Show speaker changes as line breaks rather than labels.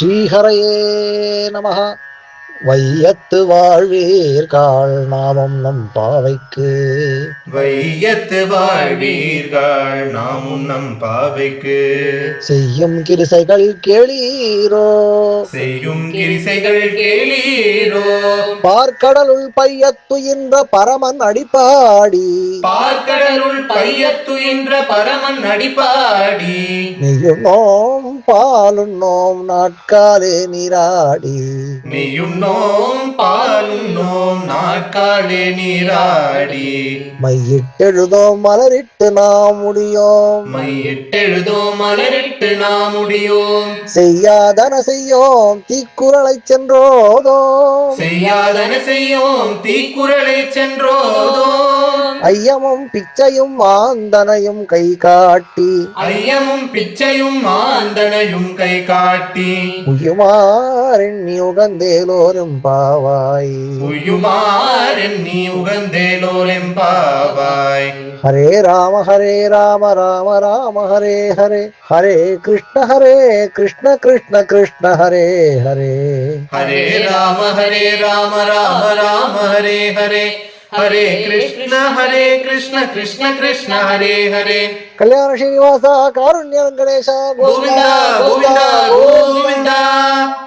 ஸ்ரீஹரையே நமஹ. வையத்து வாழ்வீர்காள் நாமம் நம் பாவைக்கு.
வையத்து வாழ்வீர்கள் நாமும் நம் பாவைக்கு.
செய்யும் கிரிசைகள் கேளீரோ.
செய்யும் கிரிசைகள் கேளீரோ.
பார்க்கடலுள் பையத்துயின்ற பரமன் அடிப்பாடி.
பார்க்கடலுள் பையத்துயின்ற பரமன் அடிப்பாடி.
நெய்யுண்ணோம் பாலுண்ணோம் நாட்காலே நீராடி.
நெய்யுண்ணோம் பாலுண்ணோம் நாட்காலே நீராடி.
மையிட்டெழுதோம் மலரிட்டு நாம் முடியோம்.
மையிட்டெழுதோம் மலரிட்டு நாம் முடியோம்.
செய்யாதன செய்யோம் தீக்குறளை சென்றோதோம்.
செய்யாதன செய்யோம் தீக்குறளை சென்றோதோம்.
ஐயமும் பிச்சையும் ஆந்தனையும் கை காட்டி.
ஐயமும் பிச்சையும் ஆந்தனையும் கை காட்டி.
உயுமாறெண்ணி உகந்தேலோரும் பாவாய்.
உயுமாறெண்ணி உகந்தேலோரெம்பாவாய்.
ஹரே ராம ராம ராம ஹரே ஹரே. ஹரே கிருஷ்ண கிருஷ்ண கிருஷ்ண ஹரே ஹரே.
ஹரே ராம ராம ராம ஹரே ஹரே. ஹரே கிருஷ்ண கிருஷ்ண கிருஷ்ண ஹரே ஹரே.
கல்யாண ஸ்ரீனிவாசா காருண்ய வெங்கடேஷ
கோவிந்தா கோவிந்தா கோவிந்தா.